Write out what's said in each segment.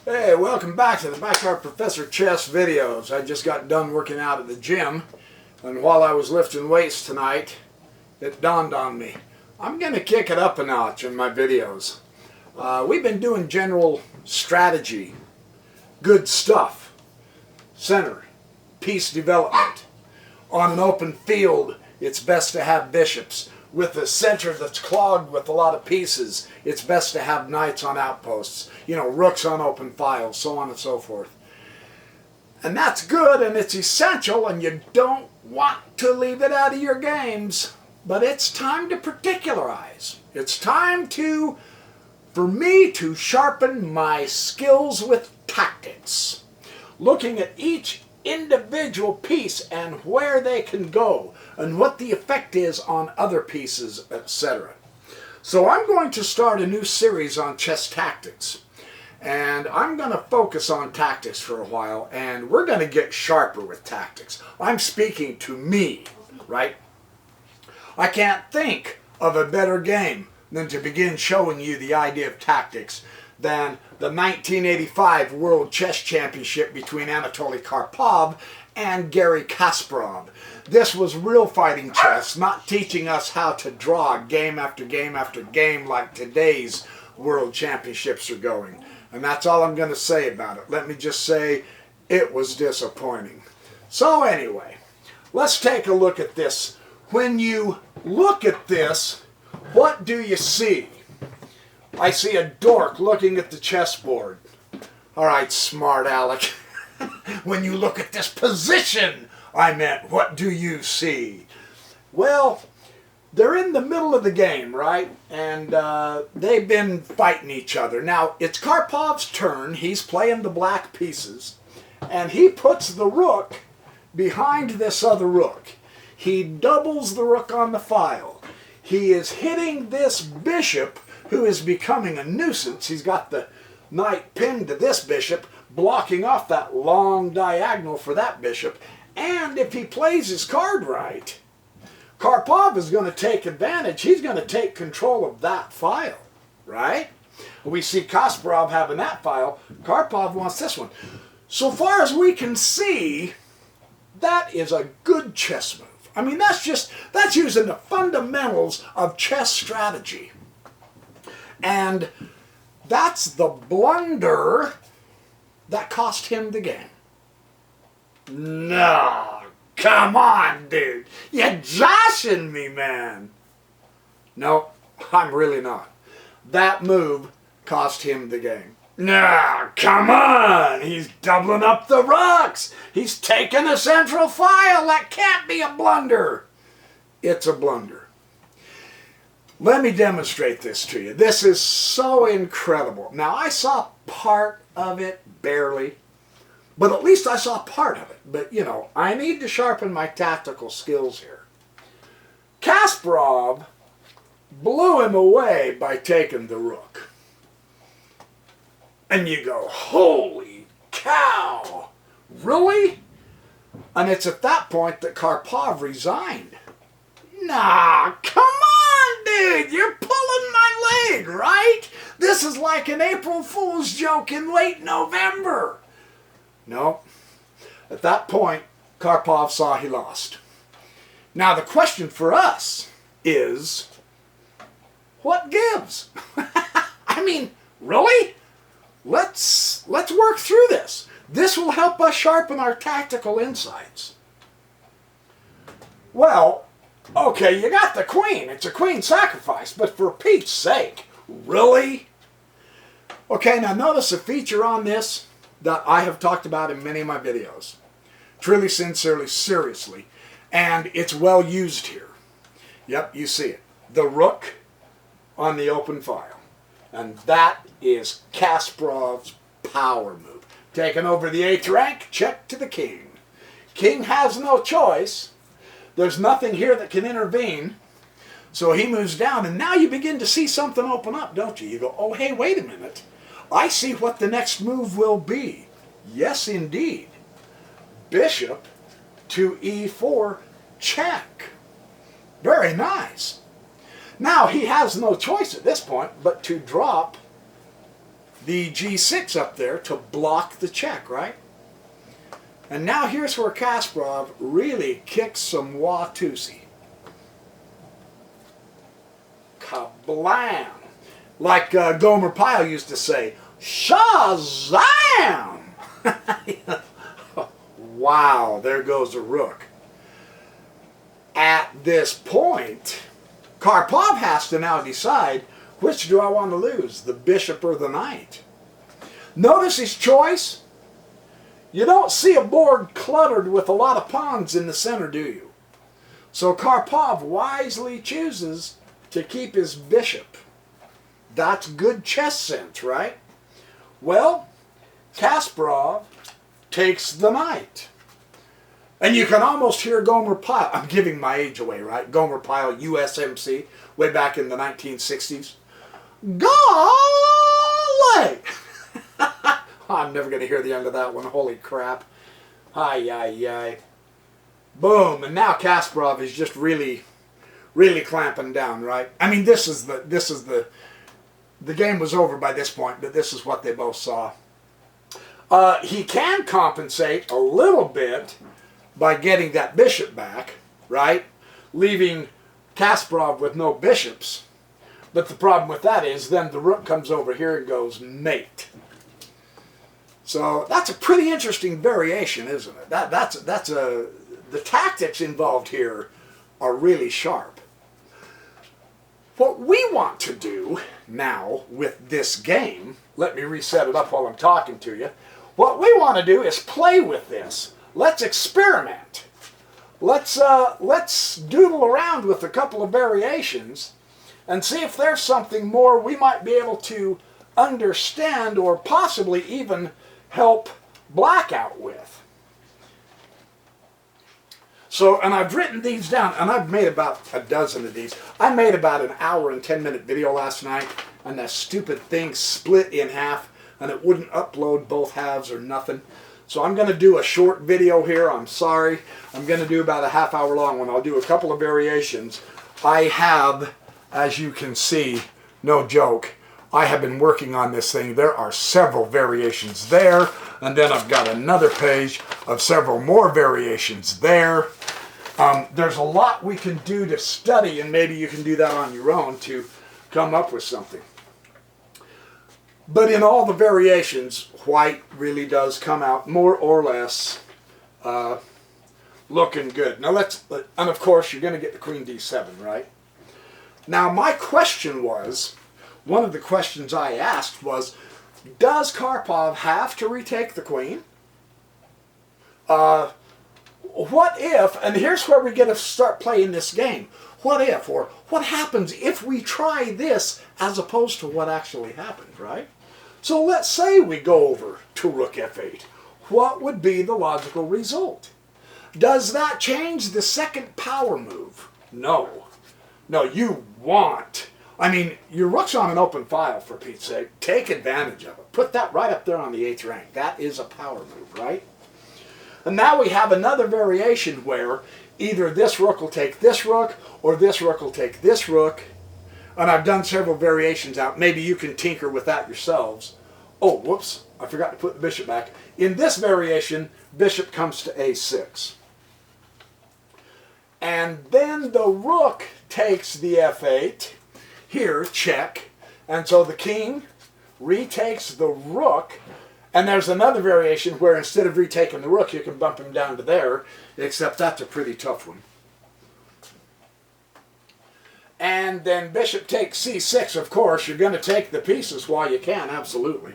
Hey, welcome back to the Backyard Professor Chess videos. I just got done working out at the gym, and while I was lifting weights tonight, it dawned on me. I'm going to kick it up a notch in my videos. We've been doing general strategy, good stuff, center, piece development. On an open field, it's best to have bishops. With a center that's clogged with a lot of pieces, it's best to have knights on outposts, rooks on open files, so on and so forth. And that's good and it's essential, and you don't want to leave it out of your games. But it's time to particularize. It's time for me to sharpen my skills with tactics. Looking at each individual piece and where they can go and what the effect is on other pieces, etc. So I'm going to start a new series on chess tactics, and I'm going to focus on tactics for a while, and we're going to get sharper with tactics. I'm speaking to me, right? I can't think of a better game than to begin showing you the idea of tactics than the 1985 World Chess Championship between Anatoly Karpov and Garry Kasparov. This was real fighting chess, not teaching us how to draw game after game after game like today's World Championships are going. And that's all I'm going to say about it. Let me just say it was disappointing. So anyway, let's take a look at this. When you look at this, what do you see? I see a dork looking at the chessboard. All right, smart Alec. When you look at this position, I meant, what do you see? Well, they're in the middle of the game, right? And they've been fighting each other. Now, it's Karpov's turn. He's playing the black pieces. And he puts the rook behind this other rook. He doubles the rook on the file. He is hitting this bishop, who is becoming a nuisance. He's got the knight pinned to this bishop, blocking off that long diagonal for that bishop. And if he plays his card right, Karpov is going to take advantage. He's going to take control of that file, right? We see Kasparov having that file. Karpov wants this one. So far as we can see, that is a good chess move. I mean, that's using the fundamentals of chess strategy. And that's the blunder that cost him the game. No, come on, dude. You're joshing me, man. No, I'm really not. That move cost him the game. No, come on. He's doubling up the rooks. He's taking a central file. That can't be a blunder. It's a blunder. Let me demonstrate this to you. This is so incredible. Now, I saw part of it, barely, but at least I saw part of it. But, I need to sharpen my tactical skills here. Kasparov blew him away by taking the rook. And you go, holy cow, really? And it's at that point that Karpov resigned. Nah, come on, dude, you're pulling my leg, right? This is like an April Fool's joke in late November. No, at that point, Karpov saw he lost. Now the question for us is, what gives? I mean, really? Let's work through this. This will help us sharpen our tactical insights. Well, okay, you got the queen. It's a queen sacrifice, but for Pete's sake, really? Okay, now notice a feature on this that I have talked about in many of my videos. Truly, sincerely, seriously. And it's well used here. Yep, you see it. The rook on the open file. And that is Kasparov's power move. Taking over the 8th rank, check to the king. King has no choice. There's nothing here that can intervene. So he moves down, and now you begin to see something open up, don't you? You go, oh, hey, wait a minute. I see what the next move will be. Yes, indeed. Bishop to e4, check. Very nice. Now, he has no choice at this point but to drop the g6 up there to block the check, right? And now here's where Kasparov really kicks some Watusi. Kablam! Like Gomer Pyle used to say, Shazam! Wow, there goes a rook. At this point, Karpov has to now decide, which do I want to lose, the bishop or the knight? Notice his choice. You don't see a board cluttered with a lot of pawns in the center, do you? So Karpov wisely chooses to keep his bishop. That's good chess sense, right? Well, Kasparov takes the knight. And you can almost hear Gomer Pyle. I'm giving my age away, right? Gomer Pyle, USMC, way back in the 1960s. Golly! I'm never going to hear the end of that one. Holy crap. Ay, ay, ay. Boom. And now Kasparov is just really clamping down, right? I mean, the game was over by this point, but this is what they both saw. He can compensate a little bit by getting that bishop back, right? Leaving Kasparov with no bishops. But the problem with that is then the rook comes over here and goes mate. So that's a pretty interesting variation, isn't it? The tactics involved here are really sharp. What we want to do now with this game, let me reset it up while I'm talking to you. What we want to do is play with this. Let's experiment. Let's doodle around with a couple of variations and see if there's something more we might be able to understand or possibly even help Black out with. So, and I've written these down, and I've made about a dozen of these. I made about an hour and 10-minute video last night, and that stupid thing split in half, and it wouldn't upload both halves or nothing. So I'm going to do a short video here. I'm sorry. I'm going to do about a half-hour long one. I'll do a couple of variations. I have, as you can see, no joke, I have been working on this thing. There are several variations there, and then I've got another page of several more variations there. There's a lot we can do to study, and maybe you can do that on your own to come up with something. But in all the variations, white really does come out more or less looking good. Now and of course you're going to get the queen d7, right? Now my question was, one of the questions I asked was, does Karpov have to retake the queen? What if, and here's where we get to start playing this game, what if, or what happens if we try this as opposed to what actually happened, right? So let's say we go over to rook f8. What would be the logical result? Does that change the second power move? No. No, you want, I mean, your rook's on an open file, for Pete's sake. Take advantage of it. Put that right up there on the 8th rank. That is a power move, right? And now we have another variation where either this rook will take this rook, or this rook will take this rook. And I've done several variations out. Maybe you can tinker with that yourselves. Oh, whoops, I forgot to put the bishop back. In this variation, bishop comes to a6. And then the rook takes the f8. Here, check. And so the king retakes the rook. And there's another variation where instead of retaking the rook, you can bump him down to there, except that's a pretty tough one. And then bishop takes c6, of course. You're going to take the pieces while you can, absolutely.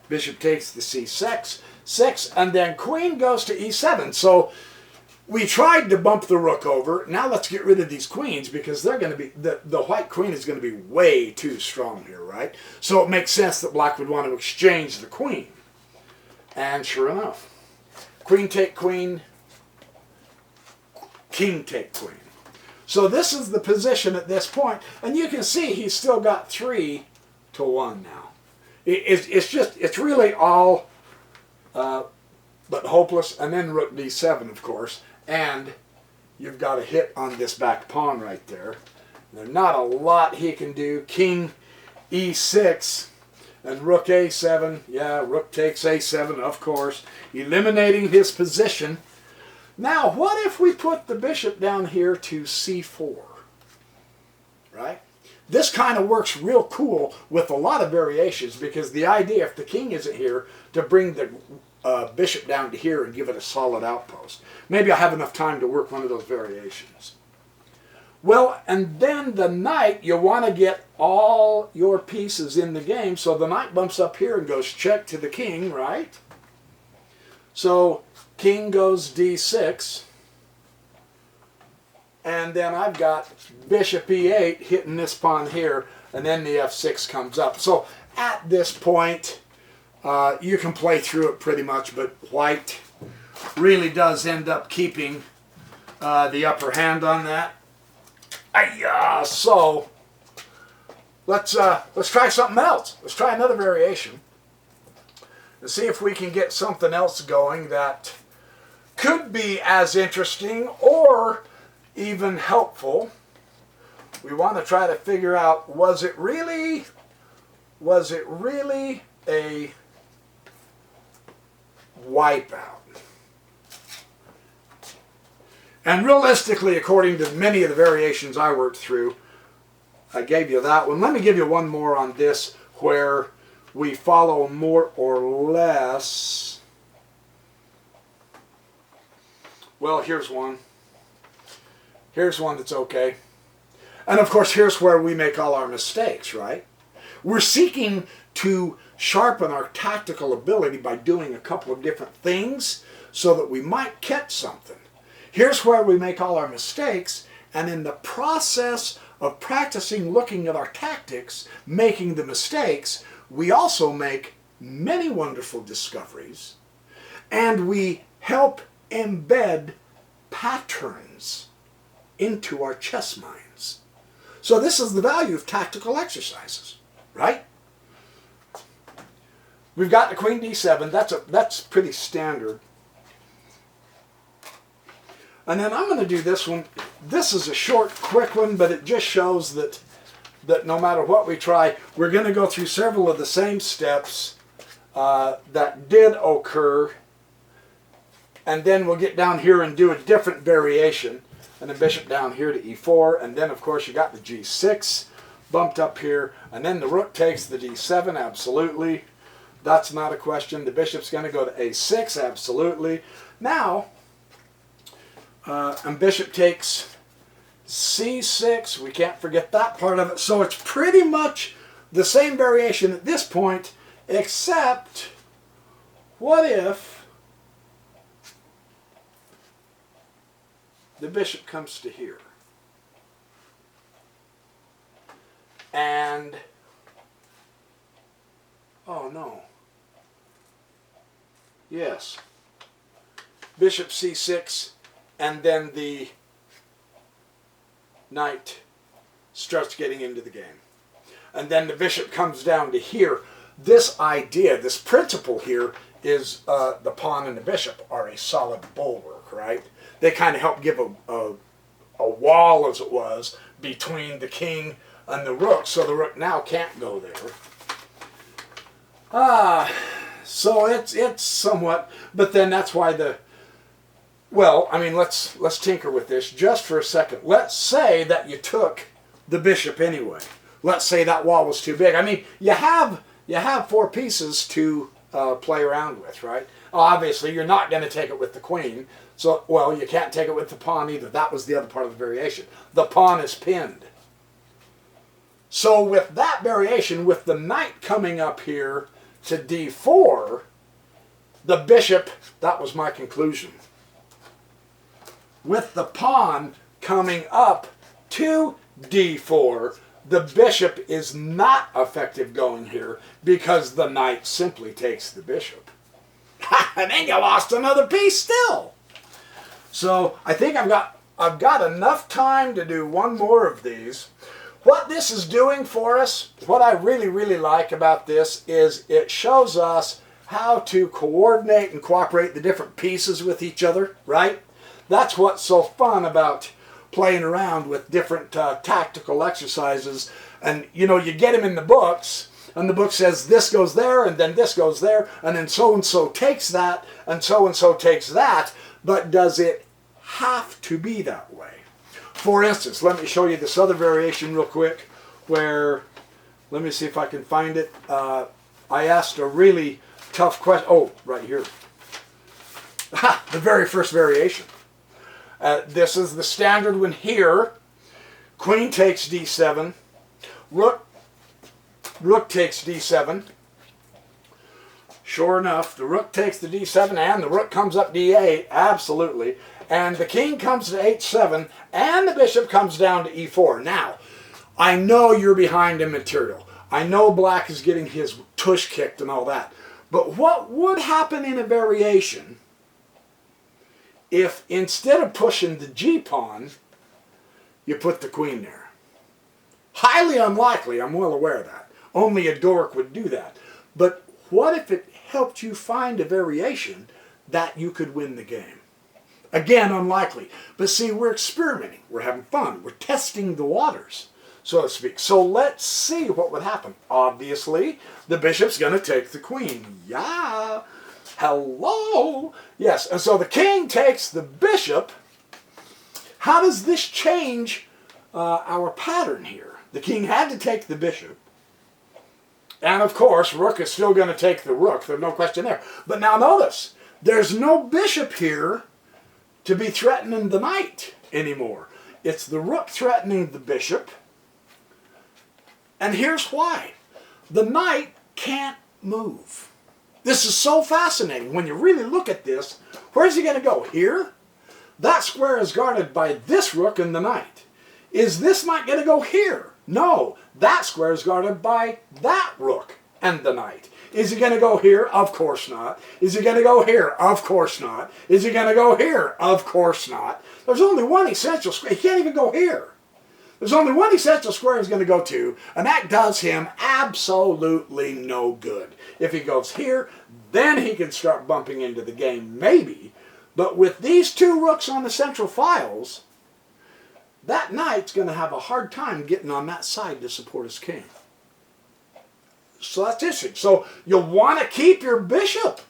Bishop takes the c6, and then queen goes to e7. So we tried to bump the rook over. Now let's get rid of these queens because they're going to be, the white queen is going to be way too strong here, right? So it makes sense that black would want to exchange the queen. And sure enough, queen take queen, king take queen. So this is the position at this point, and you can see he's still got 3-1 now. It's really all but hopeless, and then rook d7, of course, and you've got a hit on this back pawn right there. There's not a lot he can do. King e6, And rook a7, yeah, rook takes a7, of course, eliminating his position. Now, what if we put the bishop down here to c4, right? This kind of works real cool with a lot of variations, because the idea, if the king isn't here, to bring the bishop down to here and give it a solid outpost. Maybe I have enough time to work one of those variations. Well, and then the knight, you want to get all your pieces in the game, so the knight bumps up here and goes check to the king, right? So king goes d6, and then I've got bishop e8 hitting this pawn here, and then the f6 comes up. So at this point, you can play through it pretty much, but white really does end up keeping the upper hand on that. So let's try something else. Let's try another variation and see if we can get something else going that could be as interesting or even helpful. We want to try to figure out, was it really a wipeout? And realistically, according to many of the variations I worked through, I gave you that one. Let me give you one more on this where we follow more or less. Well, here's one. Here's one that's okay. And of course, here's where we make all our mistakes, right? We're seeking to sharpen our tactical ability by doing a couple of different things so that we might catch something. Here's where we make all our mistakes, and in the process of practicing looking at our tactics, making the mistakes, we also make many wonderful discoveries, and we help embed patterns into our chess minds. So this is the value of tactical exercises, right? We've got the queen d7. That's pretty standard. And then I'm going to do this one. This is a short, quick one, but it just shows that no matter what we try, we're going to go through several of the same steps that did occur. And then we'll get down here and do a different variation. And then bishop down here to e4. And then, of course, you got the g6 bumped up here. And then the rook takes the d7, absolutely. That's not a question. The bishop's going to go to a6, absolutely. Now, and bishop takes c6. We can't forget that part of it. So it's pretty much the same variation at this point, except what if the bishop comes to here? And, oh no. Yes. Bishop c6. And then the knight starts getting into the game. And then the bishop comes down to here. This idea, this principle here is the pawn and the bishop are a solid bulwark, right? They kind of help give a wall, as it was, between the king and the rook, so the rook now can't go there. So it's somewhat, but then that's why the, well, I mean, let's tinker with this just for a second. Let's say that you took the bishop anyway. Let's say that wall was too big. I mean, you have 4 pieces to play around with, right? Obviously, you're not going to take it with the queen. So, well, you can't take it with the pawn either. That was the other part of the variation. The pawn is pinned. So with that variation, with the knight coming up here to d4, the bishop, that was my conclusion. With the pawn coming up to d4, the bishop is not effective going here because the knight simply takes the bishop. And then you lost another piece still. So I think I've got enough time to do one more of these. What this is doing for us, what I really, really like about this is it shows us how to coordinate and cooperate the different pieces with each other, right? That's what's so fun about playing around with different tactical exercises. And, you know, you get them in the books, and the book says this goes there, and then this goes there, and then so-and-so takes that, and so-and-so takes that, but does it have to be that way? For instance, let me show you this other variation real quick, where, let me see if I can find it. I asked a really tough question. Oh, right here. The very first variation. This is the standard one here. Queen takes d7. Rook takes d7. Sure enough, the rook takes the d7 and the rook comes up d8. Absolutely. And the king comes to h7 and the bishop comes down to e4. Now, I know you're behind in material. I know black is getting his tush kicked and all that. But what would happen in a variation if instead of pushing the g-pawn, you put the queen there? Highly unlikely, I'm well aware of that. Only a dork would do that. But what if it helped you find a variation that you could win the game? Again, unlikely. But see, we're experimenting. We're having fun. We're testing the waters, so to speak. So let's see what would happen. Obviously, the bishop's going to take the queen. Yeah. Hello. Yes. And so the king takes the bishop. How does this change our pattern here? The king had to take the bishop. And of course, rook is still going to take the rook. There's no question there. But now notice, there's no bishop here to be threatening the knight anymore. It's the rook threatening the bishop. And here's why. The knight can't move. This is so fascinating. When you really look at this, where's he going to go? Here? That square is guarded by this rook and the knight. Is this knight going to go here? No. That square is guarded by that rook and the knight. Is he going to go here? Of course not. Is he going to go here? Of course not. Is he going to go here? Of course not. There's only one essential square. He can't even go here. There's only one essential square he's going to go to, and that does him absolutely no good. If he goes here, then he can start bumping into the game, maybe. But with these two rooks on the central files, that knight's going to have a hard time getting on that side to support his king. So that's interesting. So you'll want to keep your bishop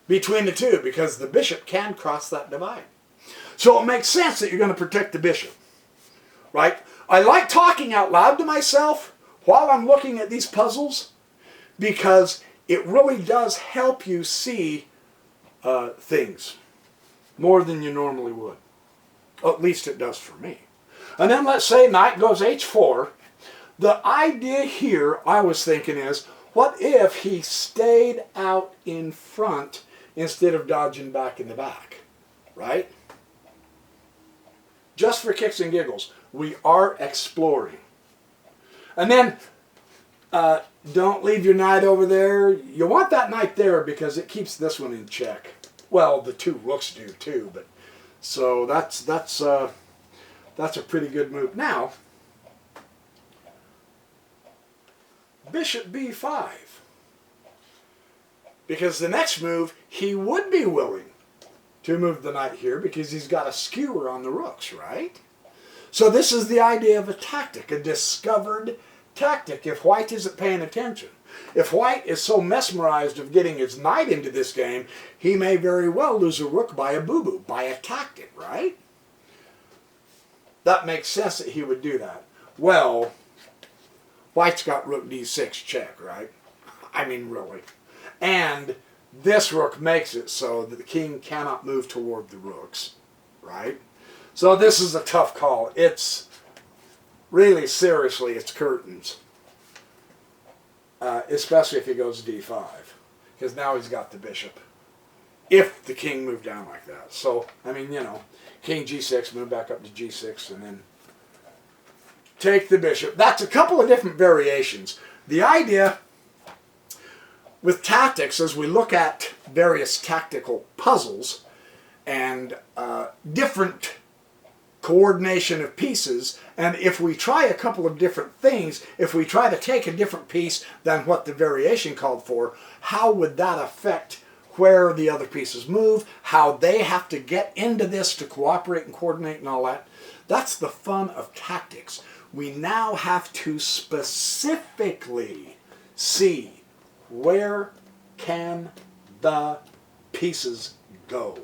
between the two because the bishop can cross that divide. So it makes sense that you're going to protect the bishop. Right? I like talking out loud to myself while I'm looking at these puzzles because it really does help you see things more than you normally would. At least it does for me. And then let's say knight goes h4. The idea here, I was thinking, is what if he stayed out in front instead of dodging back in the back? Right? Just for kicks and giggles. We are exploring. And then, don't leave your knight over there. You want that knight there because it keeps this one in check. Well, the two rooks do too, but so that's a pretty good move. Now, bishop b5. Because the next move, he would be willing to move the knight here because he's got a skewer on the rooks, right? So this is the idea of a tactic, a discovered tactic if white isn't paying attention. If white is so mesmerized of getting his knight into this game, he may very well lose a rook by a boo-boo, by a tactic, right? That makes sense that he would do that. Well, white's got rook d6 check, right? I mean, really. And this rook makes it so that the king cannot move toward the rooks, right? So this is a tough call. It's really, seriously, it's curtains. Especially if he goes d5. Because now he's got the bishop. If the king moved down like that. So, I mean, you know, king g6, move back up to g6, and then take the bishop. That's a couple of different variations. The idea with tactics, as we look at various tactical puzzles and different coordination of pieces, and if we try a couple of different things, if we try to take a different piece than what the variation called for, how would that affect where the other pieces move, how they have to get into this to cooperate and coordinate and all that? That's the fun of tactics. We now have to specifically see where can the pieces go,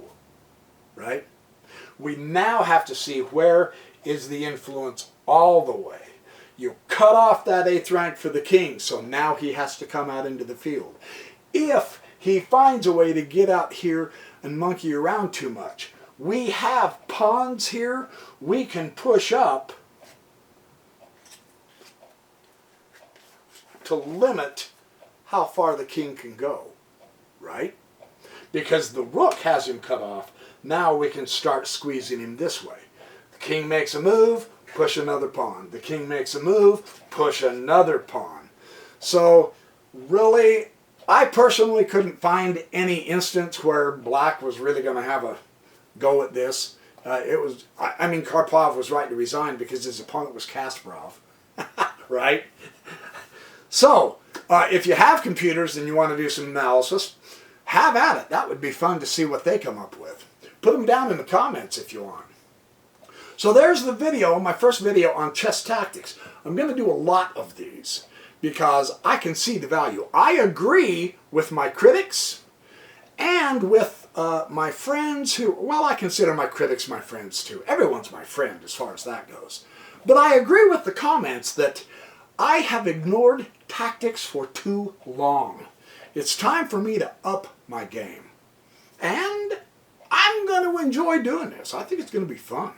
right? We now have to see where is the influence all the way. You cut off that 8th rank for the king, so now he has to come out into the field. If he finds a way to get out here and monkey around too much, we have pawns here we can push up to limit how far the king can go, right? Because the rook has him cut off, now we can start squeezing him this way. The king makes a move, push another pawn. The king makes a move, push another pawn. So really, I personally couldn't find any instance where black was really going to have a go at this. I mean, Karpov was right to resign because his opponent was Kasparov, right? So, if you have computers and you want to do some analysis, have at it. That would be fun to see what they come up with. Put them down in the comments if you want. So there's the video, my first video on chess tactics. I'm going to do a lot of these because I can see the value. I agree with my critics and with my friends who, well, I consider my critics my friends too. Everyone's my friend as far as that goes. But I agree with the comments that I have ignored tactics for too long. It's time for me to up my game. And I'm going to enjoy doing this. I think it's going to be fun.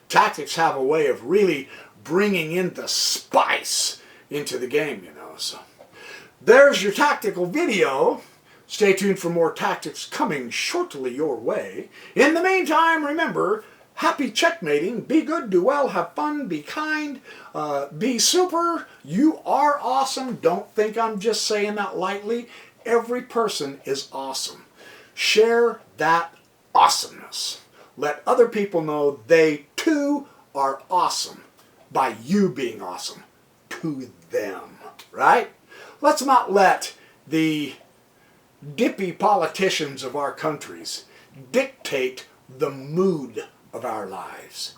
Tactics have a way of really bringing in the spice into the game, you know. So there's your tactical video. Stay tuned for more tactics coming shortly your way. In the meantime, remember, happy checkmating. Be good, do well, have fun, be kind, be super. You are awesome. Don't think I'm just saying that lightly. Every person is awesome. Share that awesomeness. Let other people know they too are awesome by you being awesome to them, right? Let's not let the dippy politicians of our countries dictate the mood of our lives.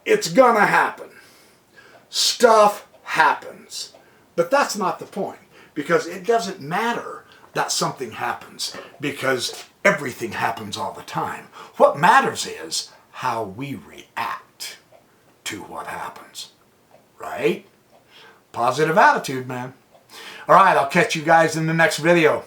It's gonna happen. Stuff happens. But that's not the point, because it doesn't matter that something happens, because everything happens all the time. What matters is how we react to what happens, right? Positive attitude, man. All right, I'll catch you guys in the next video.